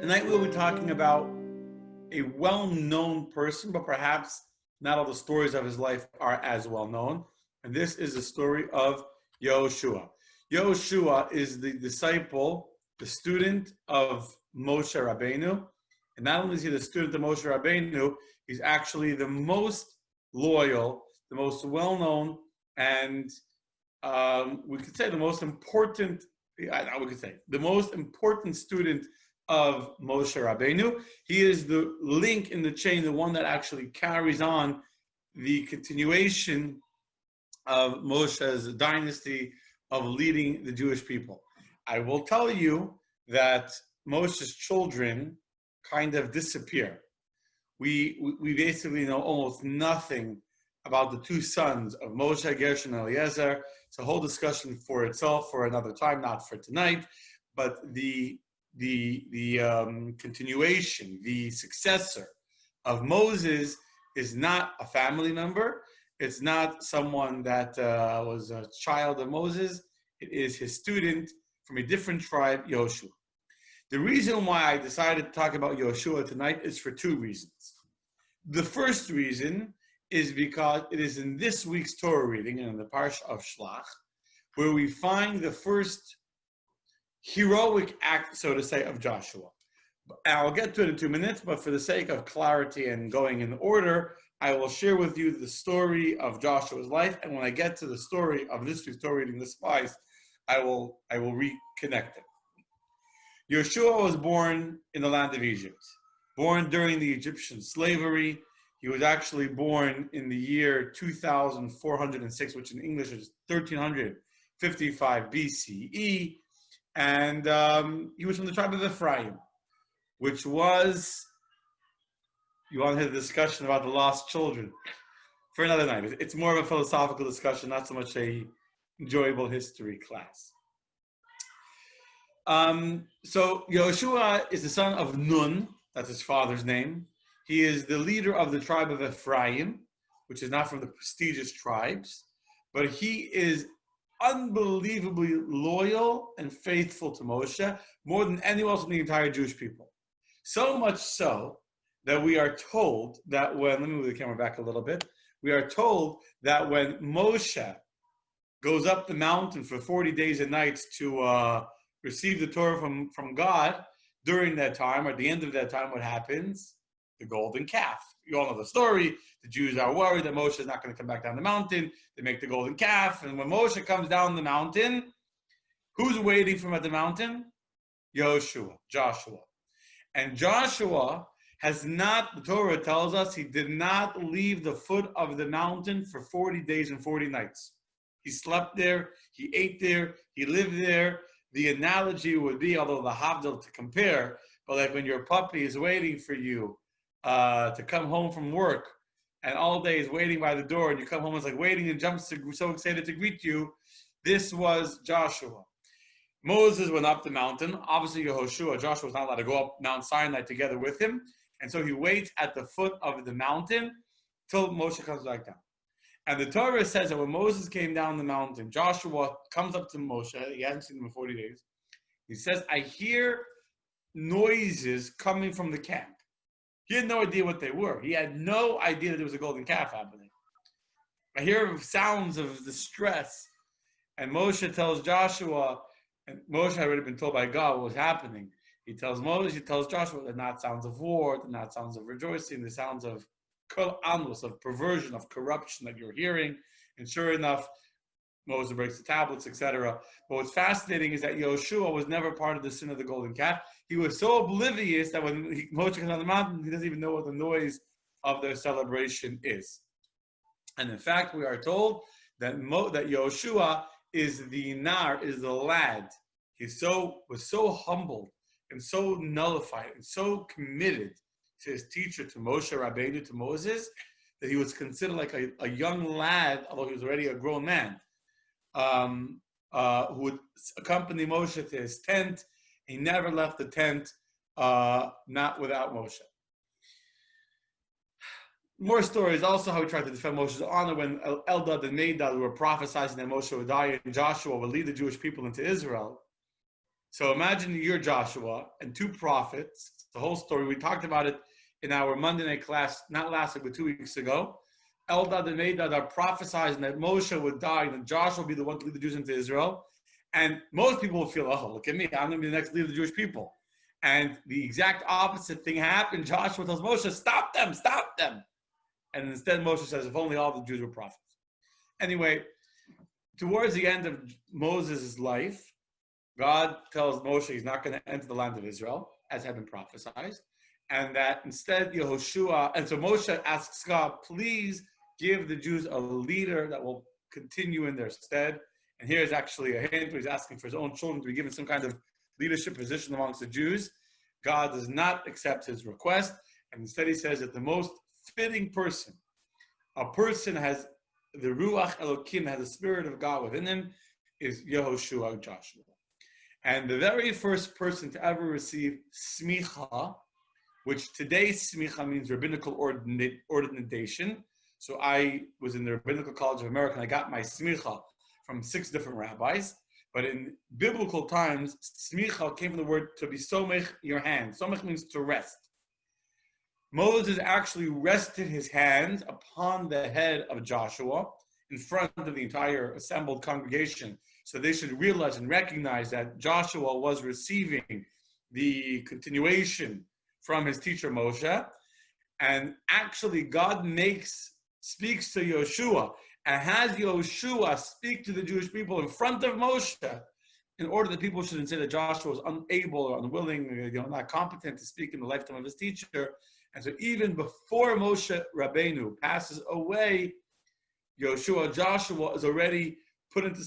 Tonight we'll be talking about a well-known person, but perhaps not all the stories of his life are as well known. And this is the story of Yehoshua. Yehoshua is the disciple, the student of Moshe Rabbeinu. And not only is he the student of Moshe Rabbeinu, he's actually the most loyal, the most well-known, and we could say the most important, the most important student of Moshe Rabbeinu. He is the link in the chain, the one that actually carries on the continuation of Moshe's dynasty of leading the Jewish people. I will tell you that Moshe's children kind of disappear. We basically know almost nothing about the two sons of Moshe, Gershon, and Eliezer. It's a whole discussion for itself for another time, not for tonight. But the continuation, the successor of Moses is not a family member. It's not someone that was a child of Moses. It is his student from a different tribe, Yehoshua. The reason why I decided to talk about Yehoshua tonight is for two reasons. The first reason is because it is in this week's Torah reading, in the Parsha of Shlach, where we find the first heroic act, so to say, of Joshua. I'll get to it in 2 minutes, but for the sake of clarity and going in order, I will share with you the story of Joshua's life, and when I get to the story of this week's Torah reading, the spies, I will reconnect it. Yehoshua was born in the land of Egypt, born during the Egyptian slavery. He was actually born in the year 2406, which in English is 1355 BCE. And he was from the tribe of Ephraim, which was, you want to have a discussion about the lost children for another night. It's more of a philosophical discussion, not so much a enjoyable history class. So Yehoshua is the son of Nun, that's his father's name. He is the leader of the tribe of Ephraim, which is not from the prestigious tribes, but he is unbelievably loyal and faithful to Moshe, more than anyone else in the entire Jewish people. So much so that we are told that when, let me move the camera back a little bit, we are told that when Moshe goes up the mountain for 40 days and nights to receive the Torah from God, during that time, or at the end of that time, what happens? The golden calf. You all know the story. The Jews are worried that Moshe is not going to come back down the mountain. They make the golden calf. And when Moshe comes down the mountain, who's waiting for him at the mountain? Yehoshua, Joshua. And Joshua has not, the Torah tells us, he did not leave the foot of the mountain for 40 days and 40 nights. He slept there. He ate there. He lived there. The analogy would be, although the havdil to compare, but like when your puppy is waiting for you to come home from work, and all day is waiting by the door, and you come home, it's like waiting and jumps, so excited to greet you. This was Joshua. Moses went up the mountain. Obviously, Yehoshua, Joshua was not allowed to go up Mount Sinai together with him, and so he waits at the foot of the mountain till Moshe comes back down. And the Torah says that when Moses came down the mountain, Joshua comes up to Moshe. He hasn't seen him in 40 days. He says, I hear noises coming from the camp. He had no idea what they were. He had no idea that there was a golden calf happening. I hear sounds of distress. And Moshe tells Joshua, and Moshe had already been told by God what was happening. He tells Moses, he tells Joshua, they're not sounds of war, they're not sounds of rejoicing, they're sounds of anus, of perversion, of corruption that you're hearing. And sure enough, Moses breaks the tablets, etc. But what's fascinating is that Yehoshua was never part of the sin of the golden calf. He was so oblivious that when Moshe comes on the mountain, he doesn't even know what the noise of their celebration is. And in fact, we are told that that Yehoshua is the nar, is the lad. He was so humbled and so nullified and so committed to his teacher, to Moshe Rabbeinu, to Moses, that he was considered like a young lad, although he was already a grown man, who would accompany Moshe to his tent. He never left the tent, not without Moshe. More stories, also how he tried to defend Moshe's honor when Eldad and Medad were prophesying that Moshe would die and Joshua would lead the Jewish people into Israel. So imagine you're Joshua and two prophets. It's the whole story. We talked about it in our Monday night class, not last week, but 2 weeks ago. Eldad and Medad are prophesying that Moshe would die and that Joshua will be the one to lead the Jews into Israel. And most people will feel, oh, look at me, I'm going to be the next leader of the Jewish people. And the exact opposite thing happened. Joshua tells Moshe, stop them, stop them. And instead Moshe says, if only all the Jews were prophets. Anyway, towards the end of Moses' life, God tells Moshe he's not going to enter the land of Israel, as had been prophesied, and that instead Yehoshua, and so Moshe asks God, please give the Jews a leader that will continue in their stead. And here's actually a hint where he's asking for his own children to be given some kind of leadership position amongst the Jews. God does not accept his request, and instead he says that the most fitting person, a person has the Ruach Elokim, has the Spirit of God within him, is Yehoshua, Joshua. And the very first person to ever receive smicha, which today smicha means rabbinical ordination. So I was in the Rabbinical College of America and I got my smicha from 6 different rabbis. But in biblical times, smicha came from the word to be somech, your hand. Somech means to rest. Moses actually rested his hands upon the head of Joshua in front of the entire assembled congregation. So they should realize and recognize that Joshua was receiving the continuation from his teacher Moshe. And actually God speaks to Yehoshua and has Yehoshua speak to the Jewish people in front of Moshe in order that people shouldn't say that Joshua was unable or unwilling, not competent to speak in the lifetime of his teacher. And so even before Moshe Rabbeinu passes away, Yehoshua, Joshua is already put into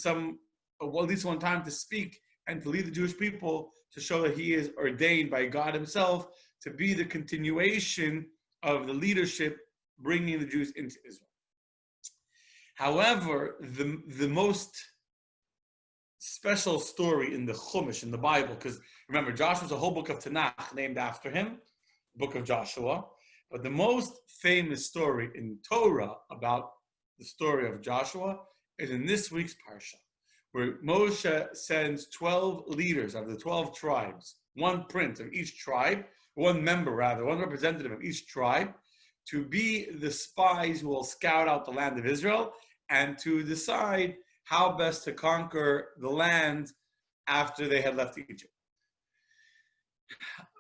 at least one time to speak and to lead the Jewish people to show that he is ordained by God himself to be the continuation of the leadership bringing the Jews into Israel. However, the most special story in the Chumash, in the Bible, because remember, Joshua's a whole book of Tanakh named after him, book of Joshua, but the most famous story in Torah about the story of Joshua is in this week's Parsha, where Moshe sends 12 leaders of the 12 tribes, one prince of each tribe, one representative of each tribe, to be the spies who will scout out the land of Israel and to decide how best to conquer the land after they had left Egypt.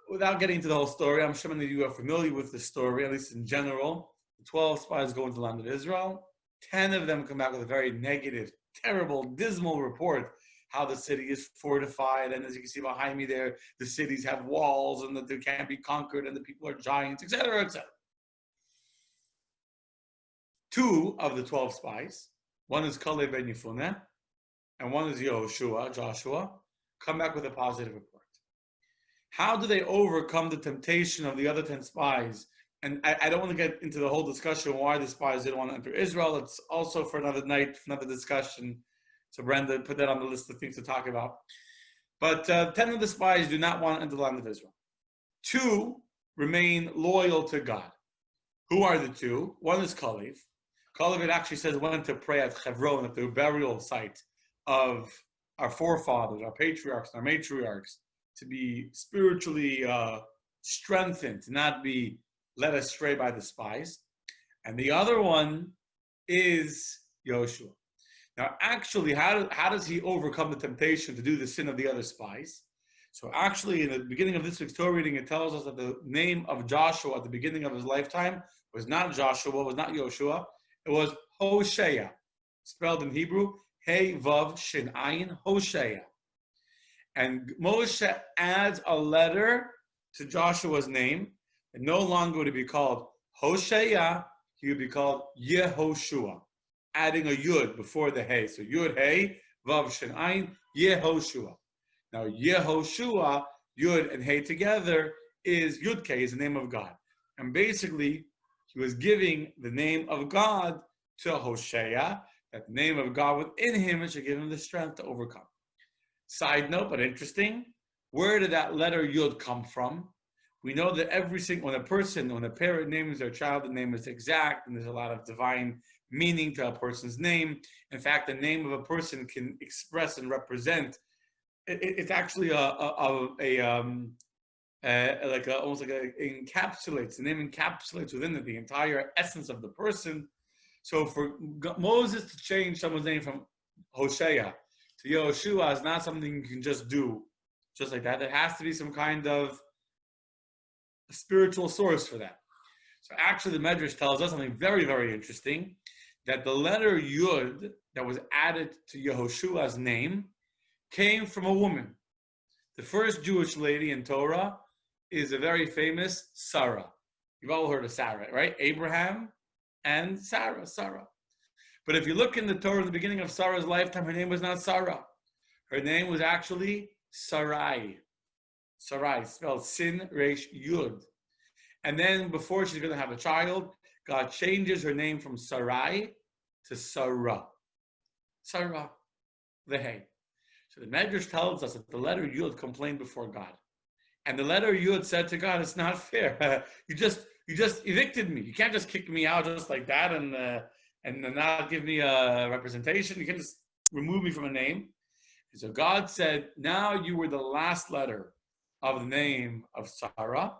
Without getting into the whole story, I'm sure many of you are familiar with the story, at least in general. The 12 spies go into the land of Israel. 10 of them come back with a very negative, terrible, dismal report how the city is fortified, and as you can see behind me there, the cities have walls and that they can't be conquered and the people are giants, etc., etc. 2 of the 12 spies, one is Kalev ben Yefuneh, and one is Yehoshua, Joshua, come back with a positive report. How do they overcome the temptation of the other 10 spies? And I don't want to get into the whole discussion why the spies didn't want to enter Israel. It's also for another night, for another discussion. So Brenda, put that on the list of things to talk about. But 10 of the spies do not want to enter the land of Israel. 2 remain loyal to God. Who are the 2? One is Kalev. Kalev, it actually says, went to pray at Hebron, at the burial site of our forefathers, our patriarchs, our matriarchs, to be spiritually strengthened, to not be led astray by the spies. And the other one is Yehoshua. Now, actually, how does he overcome the temptation to do the sin of the other spies? So actually, in the beginning of this week's Torah reading, it tells us that the name of Joshua at the beginning of his lifetime was not Joshua, was not Yehoshua. It was Hosea, spelled in Hebrew, Hey Vav Shin Ayin, Hosea. And Moshe adds a letter to Joshua's name, and no longer would he be called Hosea, he would be called Yehoshua, adding a Yud before the Hey. So Yud Hey, Vav Shin Ayin, Yehoshua. Now Yehoshua, Yud and Hey together is Yud K, is the name of God. And basically, he was giving the name of God to Hosea, that the name of God within him should give him the strength to overcome. Side note, but interesting, where did that letter Yud come from? We know that when a parent names their child, the name is exact, and there's a lot of divine meaning to a person's name. In fact, the name of a person can express and represent it's actually almost like encapsulates, the name encapsulates within it the entire essence of the person. So for Moses to change someone's name from Hosea to Yehoshua is not something you can just do just like that. There has to be some kind of spiritual source for that. So actually the Medrash tells us something very, very interesting, that the letter Yud that was added to Yehoshua's name came from a woman. The first Jewish lady in Torah is a very famous Sarah. You've all heard of Sarah, right? Abraham and Sarah. But if you look in the Torah, in the beginning of Sarah's lifetime, her name was not Sarah. Her name was actually Sarai. Sarai, spelled Sin Resh Yud. And then before she's going to have a child, God changes her name from Sarai to Sarah. Sarah, the hay. So the Medrash tells us that the letter Yud complained before God. And the letter Yud said to God, it's not fair. You just evicted me. You can't just kick me out just like that and not give me a representation. You can't just remove me from a name. And so God said, now you were the last letter of the name of Sarah.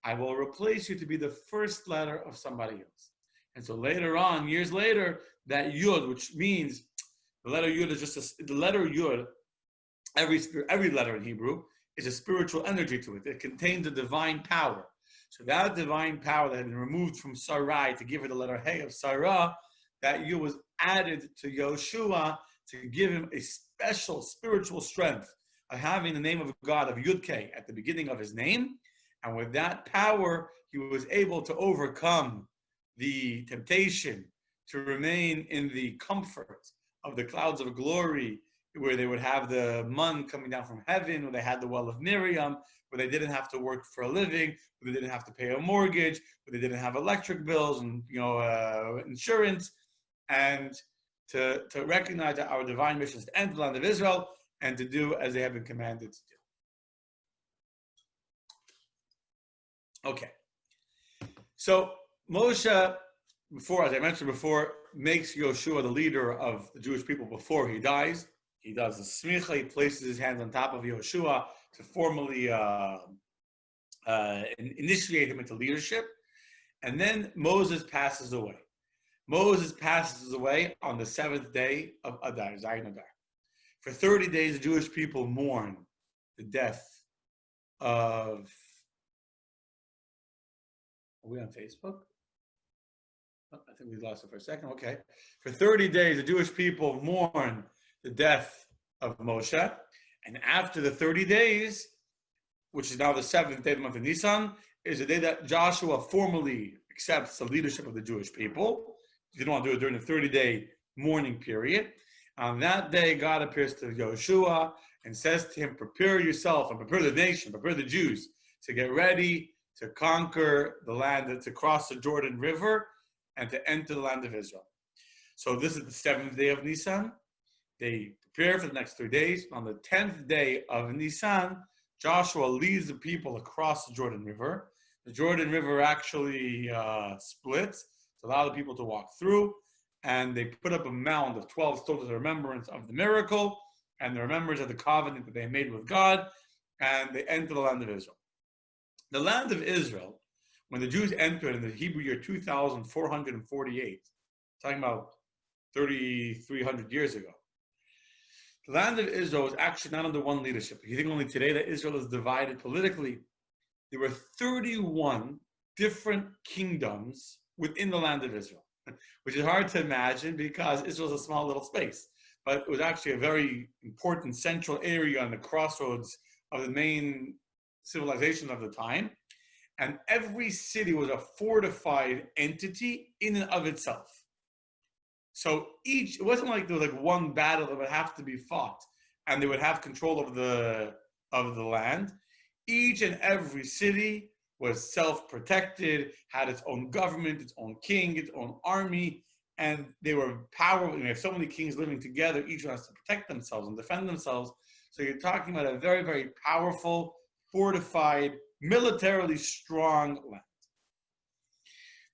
I will replace you to be the first letter of somebody else. And so later on, years later, that Yud, which means the letter Yud is just the letter Yud, every letter in Hebrew is a spiritual energy to it. It contains a divine power. So that divine power that had been removed from Sarai to give her the letter Hey of Sarah, that Yud was added to Yehoshua to give him a special spiritual strength of having the name of God of Yud-K at the beginning of his name. And with that power, he was able to overcome the temptation to remain in the comfort of the clouds of glory, where they would have the mun coming down from heaven, where they had the well of Miriam, where they didn't have to work for a living, where they didn't have to pay a mortgage, where they didn't have electric bills and insurance, and to recognize that our divine mission is to enter the land of Israel and to do as they have been commanded to do. Okay. So Moshe, before, as I mentioned before, makes Yehoshua the leader of the Jewish people before he dies. He does the smicha, he places his hands on top of Yehoshua to formally initiate him into leadership. And then Moses passes away. Moses passes away on the 7th day of Adar, Zayin Adar. For 30 days, the Jewish people mourn the death of... Are we on Facebook? Oh, I think we lost it for a second. Okay. For 30 days, the Jewish people mourn the death of Moshe. And after the 30 days, which is now the 7th day of the month of Nisan, is the day that Joshua formally accepts the leadership of the Jewish people. He didn't want to do it during the 30-day mourning period. On that day, God appears to Yehoshua and says to him, prepare yourself and prepare the nation, prepare the Jews to get ready to conquer the land, to cross the Jordan River and to enter the land of Israel. So this is the 7th day of Nisan. They prepare for the next 3 days. On the 10th day of Nisan, Joshua leads the people across the Jordan River. The Jordan River actually splits to allow the people to walk through, and they put up a mound of 12 stones as a remembrance of the miracle and the remembrance of the covenant that they made with God, and they enter the land of Israel. The land of Israel, when the Jews entered in the Hebrew year 2448, talking about 3,300 years ago, the land of Israel was actually not under one leadership. You think only today that Israel is divided politically? There were 31 different kingdoms within the land of Israel, which is hard to imagine because Israel is a small little space. But it was actually a very important central area on the crossroads of the main civilization of the time. And every city was a fortified entity in and of itself. So it wasn't like there was like one battle that would have to be fought and they would have control of the land. Each and every city was self-protected, had its own government, its own king, its own army, and they were powerful. You have so many kings living together, each one has to protect themselves and defend themselves. So you're talking about a very, very powerful, fortified, militarily strong land.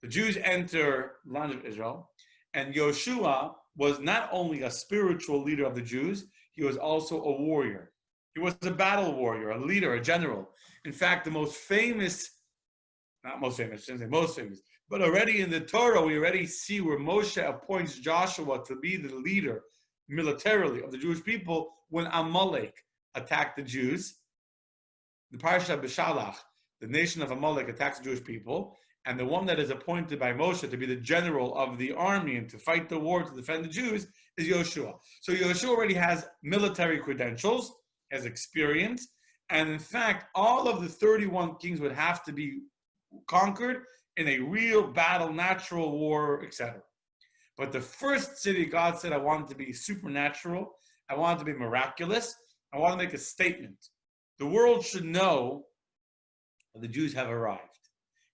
The Jews enter the land of Israel, and Yehoshua was not only a spiritual leader of the Jews, he was also a warrior. He was a battle warrior, a leader, a general. In fact, the most famous, not most famous, I shouldn't say most famous, but already in the Torah, we already see where Moshe appoints Joshua to be the leader militarily of the Jewish people when Amalek attacked the Jews. The Parsha B'Shalach, the nation of Amalek attacks the Jewish people, and the one that is appointed by Moshe to be the general of the army and to fight the war to defend the Jews is Yehoshua. So Yehoshua already has military credentials, has experience, and in fact, all of the 31 kings would have to be conquered in a real battle, natural war, etc. But the first city, God said, I want it to be supernatural. I want it to be miraculous. I want to make a statement. The world should know that the Jews have arrived.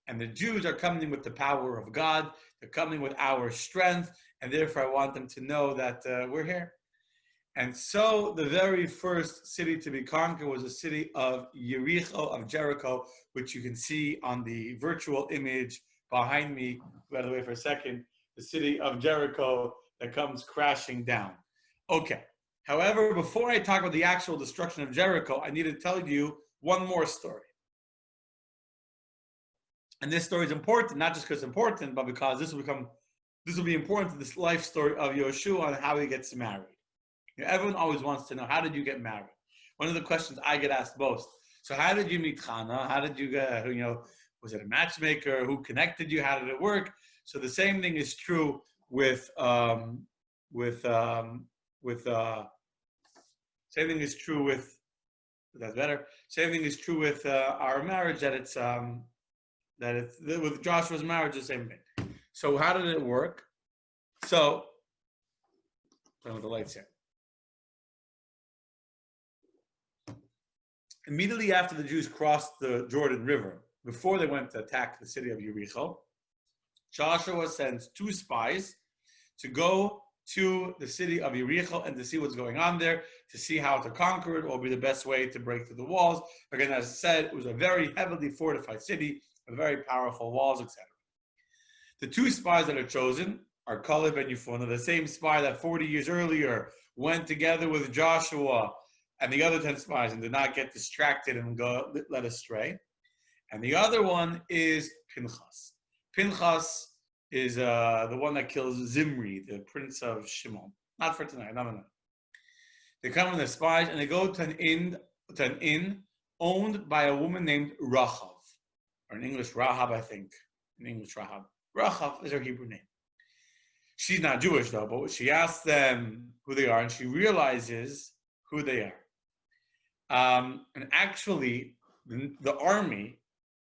And the Jews are coming with the power of God. They're coming with our strength. And therefore, I want them to know that we're here. And so the very first city to be conquered was the city of Jericho, which you can see on the virtual image behind me. By the way, for a second, the city of Jericho that comes crashing down. Okay. However, before I talk about the actual destruction of Jericho, I need to tell you one more story. And this story is important, not just because it's important, but because this will be important to this life story of Yehoshua and how he gets married. You know, everyone always wants to know, how did you get married? One of the questions I get asked most. So how did you meet Chana? How did you get, was it a matchmaker? Who connected you? How did it work? So the same thing is true with same thing is true with, that's better. Same thing is true with our marriage, with Joshua's marriage, the same thing. So how did it work? So, playing with the lights here. Immediately after the Jews crossed the Jordan River, before they went to attack the city of Jericho, Joshua sends 2 spies to go to the city of Jericho and to see what's going on there, to see how to conquer it, what will be the best way to break through the walls. Again, as I said, it was a very heavily fortified city with very powerful walls, etc. The 2 spies that are chosen are Caleb and Yehoshua, the same spy that 40 years earlier went together with Joshua and the other 10 spies and did not get distracted and go led astray. And the other one is Pinchas. Pinchas is the one that kills Zimri, the prince of Shimon. Not for tonight, no. They come with the spies and they go to an inn owned by a woman named Rachav, or in English Rahab, I think. In English Rahab. Rachav is her Hebrew name. She's not Jewish though, but she asks them who they are and she realizes who they are. And actually, the army,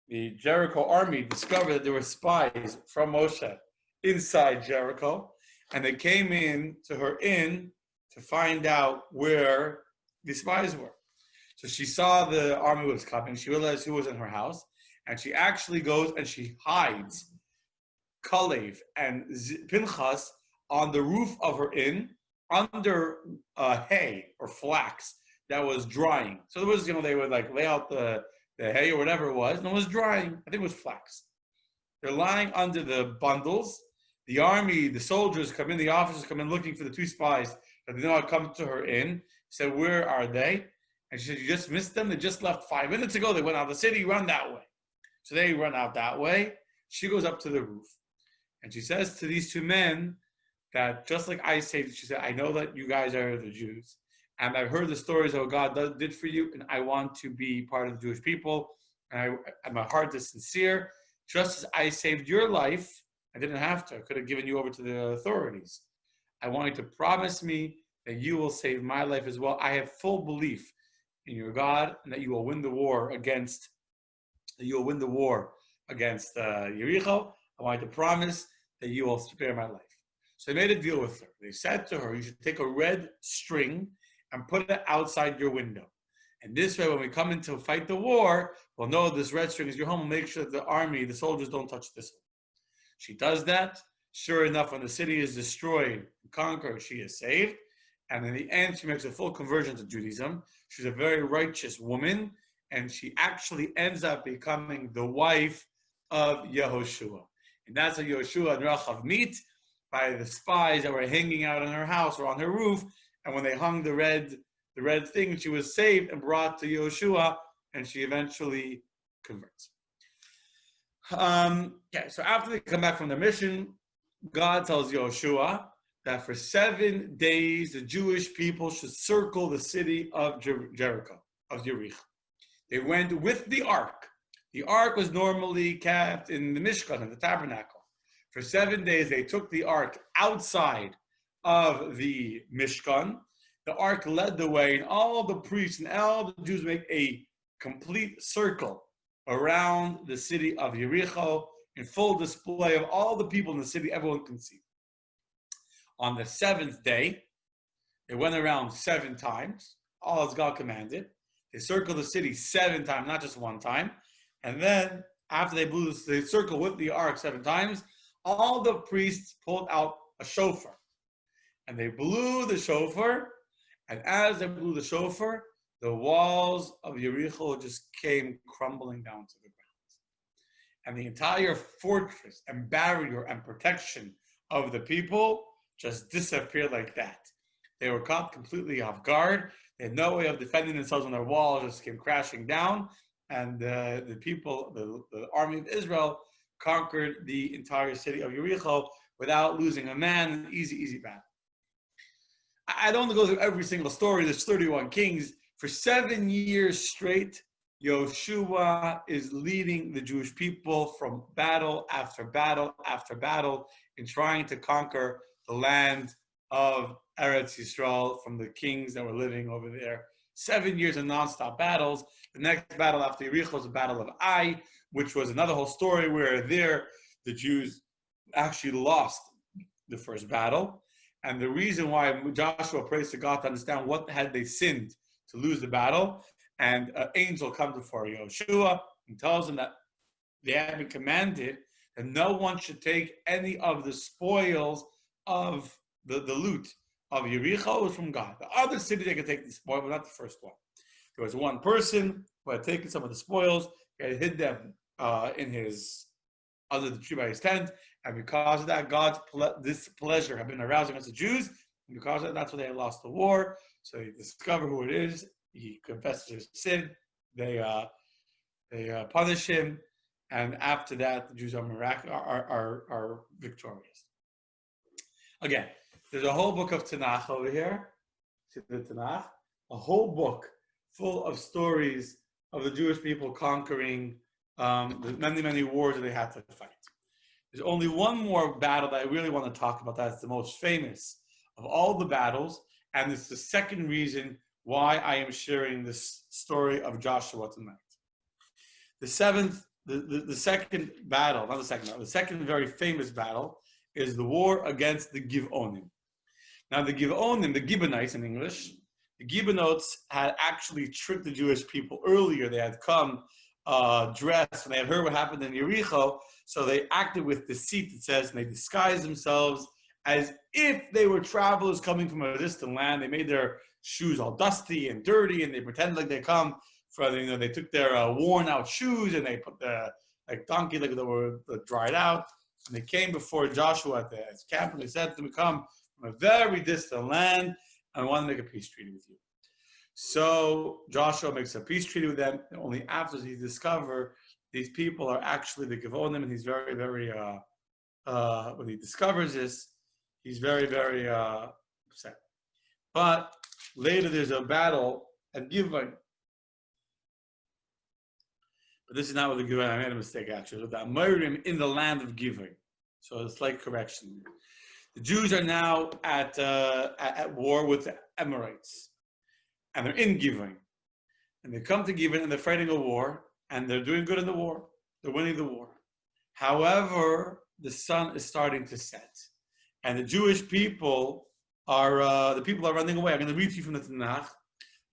the Jericho army, discovered that there were spies from Moshe inside Jericho, and they came in to her inn to find out where the spies were. So she saw the army was coming. She realized who was in her house, and she actually goes and she hides Kalev and Pinchas on the roof of her inn under hay or flax that was drying. So there was, they would like lay out the hay or whatever it was, and it was drying. I think it was flax. They're lying under the bundles. The army, the soldiers come in, the officers come in looking for the 2 spies that did not come to her inn. Said, where are they? And she said, you just missed them. They just left 5 minutes ago. They went out of the city, run that way. So they run out that way. She goes up to the roof. And she says to these 2 men that just like I saved, she said, I know that you guys are the Jews. And I've heard the stories of what God did for you, and I want to be part of the Jewish people. And my heart is sincere. Just as I saved your life, I didn't have to. I could have given you over to the authorities. I want you to promise me that you will save my life as well. I have full belief in your God and that you will win the war against Jericho. I want you to promise that you will spare my life. So they made a deal with her. They said to her, you should take a red string and put it outside your window. And this way, when we come in to fight the war, we'll know this red string is your home. We'll make sure that the army, the soldiers don't touch this one. She does that. Sure enough, when the city is destroyed and conquered, she is saved. And in the end, she makes a full conversion to Judaism. She's a very righteous woman. And she actually ends up becoming the wife of Yehoshua. And that's how Yehoshua and Rachav meet, by the spies that were hanging out in her house or on her roof. And when they hung the red the red thing, she was saved and brought to Yehoshua, and she eventually converts. So after they come back from their mission, God tells Yehoshua that for 7 days the Jewish people should circle the city of Jericho, of Yericho. They went with the ark. The ark was normally kept in the Mishkan, in the tabernacle. For 7 days they took the ark outside of the Mishkan. The ark led the way, and all the priests and all the Jews make a complete circle around the city of Yericho in full display of all the people in the city everyone can see. On the 7th day, they went around 7 times, all as God commanded. They circled the city 7 times, not just 1 time. And then, after they circled with the ark 7 times, all the priests pulled out a shofar. And they blew the shofar, and as they blew the shofar, the walls of Yericho just came crumbling down to the ground. And the entire fortress and barrier and protection of the people just disappeared like that. They were caught completely off guard. They had no way of defending themselves when their walls just came crashing down. And the people, the army of Israel, conquered the entire city of Yericho without losing a man. An easy battle. I don't want to go through every single story. There's 31 kings. For 7 years straight, Yehoshua is leading the Jewish people from battle after battle after battle in trying to conquer the land of Eretz Yisrael from the kings that were living over there. 7 years of nonstop battles. The next battle after Yericho was the Battle of Ai, which was another whole story where there the Jews actually lost the first battle. And the reason why Joshua prays to God to understand what had they sinned to lose the battle, and an angel comes before Yehoshua and tells him that they had been commanded that no one should take any of the spoils of the loot of Yericho. Was from God. The other city they could take the spoil, but not the first one. There was one person who had taken some of the spoils, he had hid them in his under the tree by his tent, and because of that, God's displeasure had been aroused against the Jews, and because of that, that's why they had lost the war. So they discover who it is. He confesses his sin. They punish him, and after that, the Jews are victorious. Again, there's a whole book of Tanakh over here. See the Tanakh, a whole book full of stories of the Jewish people conquering the many wars that they had to fight. There's only one more battle that I really want to talk about. That's the most famous of all the battles, and it's the second reason why I am sharing this story of Joshua tonight. The second battle, not the second, the second very famous battle is the war against the Gibeonim. Now the Gibeonim, the Gibeonites in English, the Gibeonites had actually tricked the Jewish people earlier. They had come dressed, and they had heard what happened in Yericho, so they acted with deceit, it says, and they disguised themselves as if they were travelers coming from a distant land. They made their shoes all dusty and dirty, and they pretended like they come from, they took their worn out shoes and they put the donkey legs that were dried out, and they came before Joshua at his camp, and they said to him, "Come from a very distant land, and I want to make a peace treaty with you." So Joshua makes a peace treaty with them, and only after he discovers these people are actually the Gibeonim, and he's very, when he discovers this, he's very, upset. But later there's a battle at Gibeon. But this is not with the Gibeon. I made a mistake actually. With the Amorim in the land of Gibeon. So a slight correction. The Jews are now at war with the Amorites. And they're in Gibeon. And they come to Gibeon and they're fighting a war. And they're doing good in the war. They're winning the war. However, the sun is starting to set. And the Jewish people are running away. I'm going to read to you from the Tanakh.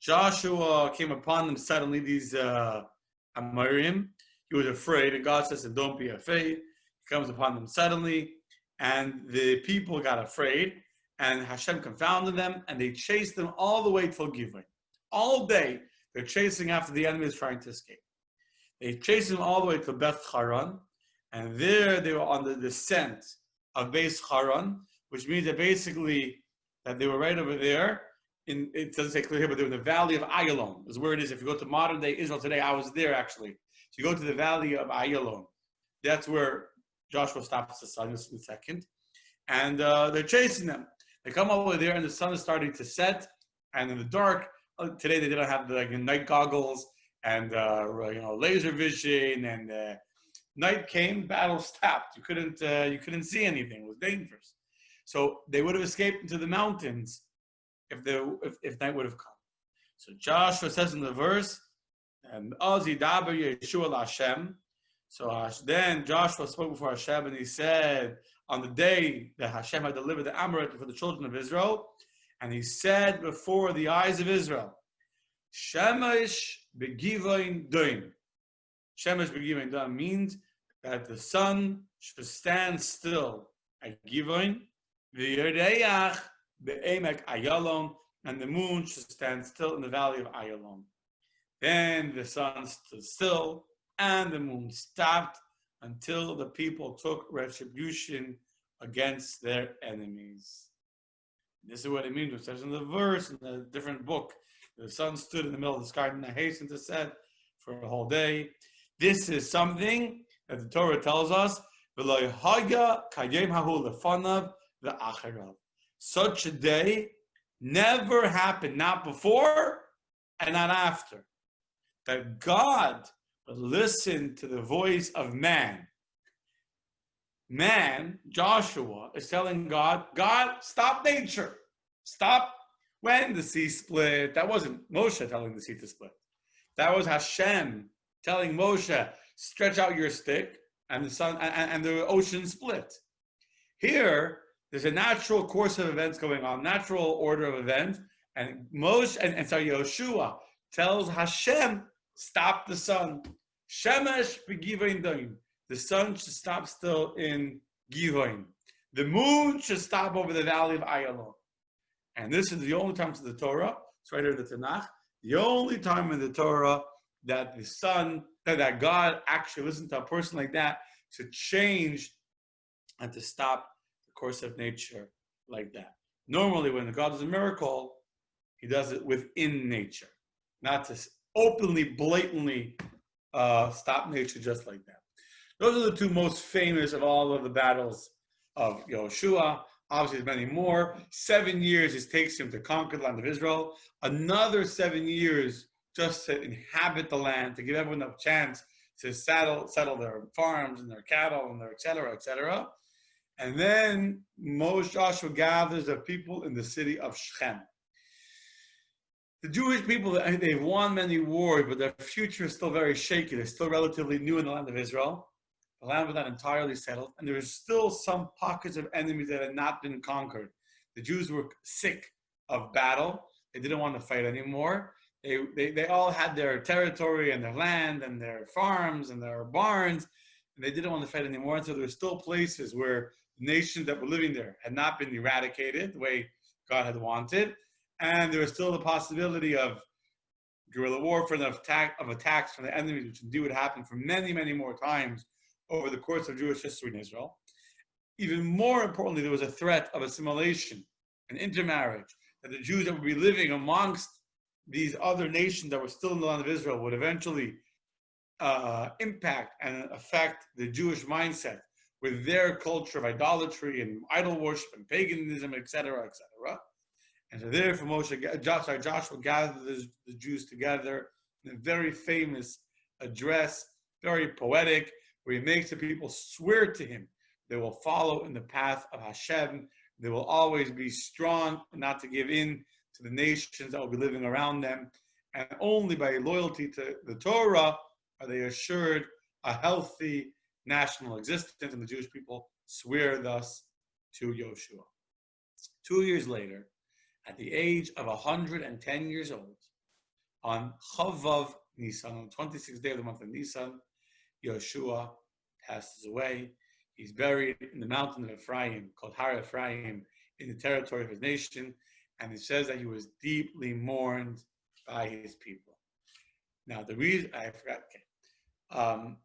Joshua came upon them suddenly, these Amorim. He was afraid, and God says, "Don't be afraid." He comes upon them suddenly, and the people got afraid, and Hashem confounded them, and they chased them all the way till Gibeon. All day, they're chasing after the enemies trying to escape. They chased them all the way to Beth Haran, and there they were on the descent of Beis Haran, which means that basically that they were right over there, it doesn't say clear here, but they're in the valley of Ayalon, is where it is. If you go to modern day Israel today, I was there actually. So you go to the valley of Ayalon. That's where Joshua stops the sun in a second. And they're chasing them. They come over there, and the sun is starting to set. And in the dark, today they didn't have the night goggles and laser vision. And night came, battle stopped. You couldn't see anything. It was dangerous. So they would have escaped into the mountains if night would have come. So Joshua says in the verse, and Ozi Daber Yeshua Hashem. So then Joshua spoke before Hashem, and he said, on the day that Hashem had delivered the Amorite for the children of Israel, and he said before the eyes of Israel, Shemesh begivain doim. Shemesh begivain doim means that the sun should stand still at Givain, v'yerdeyach be'emek Ayalon, and the moon should stand still in the valley of Ayalon. Then the sun stood still, and the moon stopped until the people took retribution against their enemies. This is what it means. It says in the verse, in a different book, the sun stood in the middle of the sky and I hastened to set for a whole day. This is something that the Torah tells us, such a day never happened, not before and not after. That God would listen to the voice of man. Man, Joshua, is telling God, God, stop nature. Stop when the sea split. That wasn't Moshe telling the sea to split. That was Hashem telling Moshe, stretch out your stick, and the sun and the ocean split. Here, there's a natural course of events going on, natural order of events, and Moshe and Yehoshua tells Hashem, stop the sun. Shemesh begivain doim. The sun should stop still in Givain. The moon should stop over the valley of Ayalon. And this is the only time in the Torah, it's right here in the Tanakh, the only time in the Torah that the sun, that God actually listened to a person like that to change and to stop the course of nature like that. Normally, when God does a miracle, he does it within nature, not to openly, blatantly stop nature just like that. Those are the two most famous of all of the battles of Yehoshua. Obviously, there's many more. 7 years it takes him to conquer the land of Israel. Another 7 years just to inhabit the land, to give everyone a chance to settle their farms and their cattle and their et cetera, et cetera. And then Joshua gathers the people in the city of Shechem. The Jewish people, they've won many wars, but their future is still very shaky. They're still relatively new in the land of Israel. The land was not entirely settled, and there were still some pockets of enemies that had not been conquered. The Jews were sick of battle. They didn't want to fight anymore. They all had their territory and their land and their farms and their barns, and they didn't want to fight anymore. And so there were still places where the nations that were living there had not been eradicated the way God had wanted. And there was still the possibility of guerrilla warfare and of attacks from the enemies, which indeed would happen for many, many more times over the course of Jewish history in Israel. Even more importantly, there was a threat of assimilation and intermarriage, that the Jews that would be living amongst these other nations that were still in the land of Israel would eventually impact and affect the Jewish mindset with their culture of idolatry and idol worship and paganism, etc., etc. And so therefore Joshua gathered the Jews together in a very famous address, very poetic, where he makes the people swear to him they will follow in the path of Hashem. They will always be strong and not to give in to the nations that will be living around them. And only by loyalty to the Torah are they assured a healthy national existence. And the Jewish people swear thus to Yehoshua. 2 years later, at the age of 110 years old, on Chavav Nisan, on the 26th day of the month of Nisan, Yehoshua passes away. He's buried in the mountain of Ephraim, called Har Ephraim, in the territory of his nation. And it says that he was deeply mourned by his people. Now, the reason, I forgot, okay.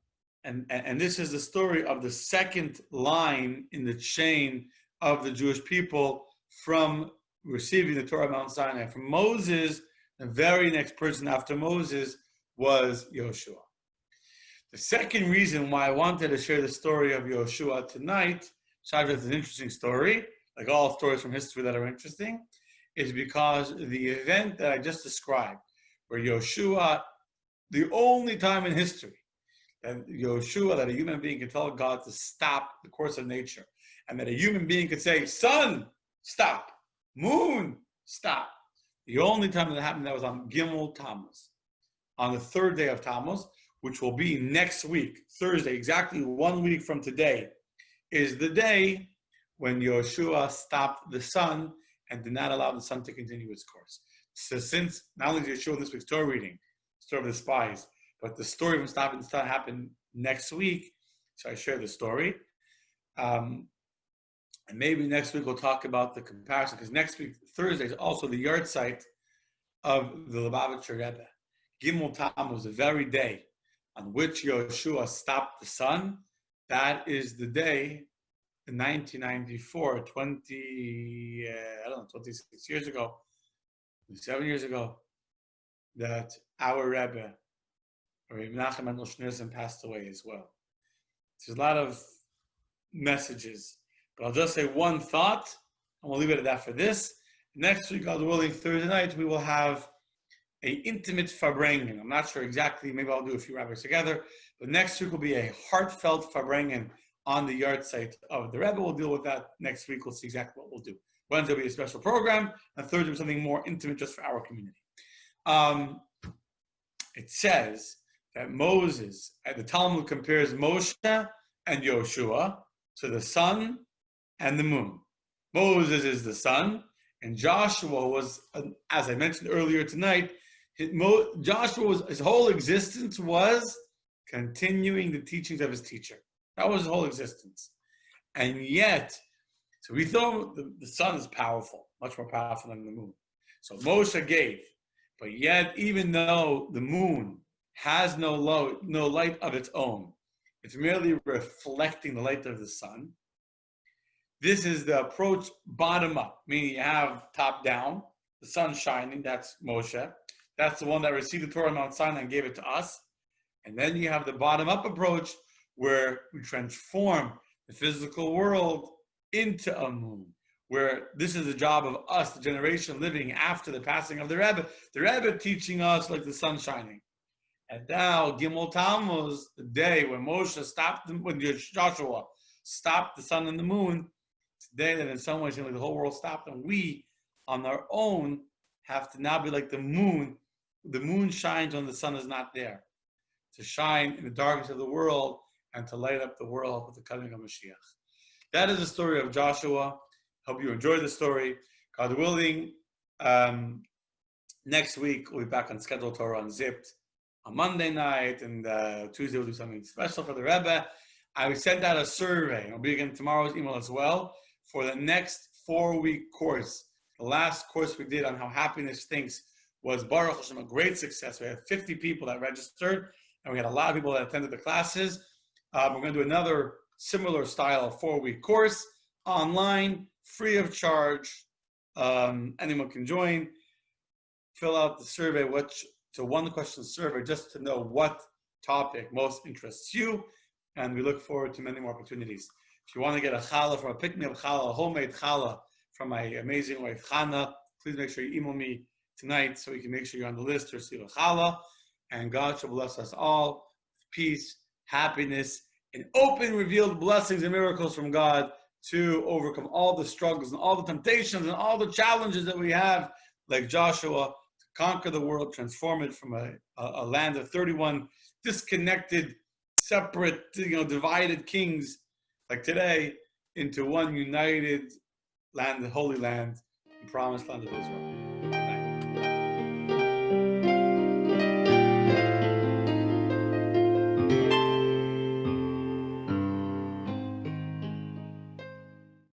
And this is the story of the second line in the chain of the Jewish people from receiving the Torah Mount Sinai. From Moses, the very next person after Moses was Yehoshua. The second reason why I wanted to share the story of Yehoshua tonight, besides it's an interesting story, like all stories from history that are interesting, is because the event that I just described, where Yehoshua, the only time in history that Yehoshua, that a human being could tell God to stop the course of nature, and that a human being could say, sun, stop, moon, stop. The only time that happened, that was on Gimel Tammuz, on the third day of Tammuz, which will be next week, Thursday, exactly 1 week from today, is the day when Yehoshua stopped the sun and did not allow the sun to continue its course. So since not only did Yehoshua in this week's Torah reading, story of the spies, but the story of stopping the sun happened next week, so I share the story. And maybe next week we'll talk about the comparison, because next week, Thursday, is also the yard site of the Lubavitcher Rebbe. Gimel Tammuz, the very day on which Yehoshua stopped the sun. That is the day in 1994, 26 years ago, 7 years ago, that our Rebbe, Rabbi Menachem Mendel Schneerson, passed away as well. There's a lot of messages, but I'll just say one thought, and we'll leave it at that for this. Next week, God willing, Thursday night, we will have an intimate Farbrengen. I'm not sure exactly, maybe I'll do a few rabbis together, but next week will be a heartfelt Farbrengen on the yard site of the Rebbe. We'll deal with that next week. We'll see exactly what we'll do. Wednesday will be a special program, and Thursday will be something more intimate just for our community. It says that Moses, the Talmud compares Moshe and Yehoshua to the sun and the moon. Moses is the sun, and Joshua was, as I mentioned earlier tonight, his whole existence was continuing the teachings of his teacher. That was his whole existence. And yet, so we thought the sun is powerful, much more powerful than the moon. So Moshe gave, but yet even though the moon has no light of its own, it's merely reflecting the light of the sun. This is the approach bottom up, meaning you have top down, the sun shining, that's Moshe. That's the one that received the Torah on Mount Sinai and gave it to us. And then you have the bottom up approach where we transform the physical world into a moon, where this is the job of us, the generation living after the passing of the Rebbe teaching us like the sun shining. And now, Gimel Tammuz, the day when Moshe stopped, when Joshua stopped the sun and the moon, it's the day that in some ways, like the whole world stopped, and we, on our own, have to now be like the moon. The moon shines when the sun is not there, to shine in the darkness of the world and to light up the world with the coming of Mashiach. That is the story of Joshua. Hope you enjoyed the story. God willing, next week we'll be back on Scheduled Torah Unzipped on Monday night, and Tuesday we'll do something special for the Rebbe. I sent out a survey, and I'll be again tomorrow's email as well, for the next 4-week course. The last course we did on how happiness thinks was Baruch Hashem a great success. We had 50 people that registered, and we had a lot of people that attended the classes. We're going to do another similar style 4-week course online, free of charge. Anyone can join. Fill out the survey, to one question survey, just to know what topic most interests you. And we look forward to many more opportunities. If you want to get a challah from a pick-me-up challah, a homemade challah from my amazing wife Chana, please make sure you email me tonight so we can make sure you're on the list to receive a challah. And God shall bless us all with peace, happiness, and open, revealed blessings and miracles from God to overcome all the struggles and all the temptations and all the challenges that we have, like Joshua, to conquer the world, transform it from a land of 31 disconnected, separate, divided kings, like today, into one united land, the Holy Land, the promised land of Israel.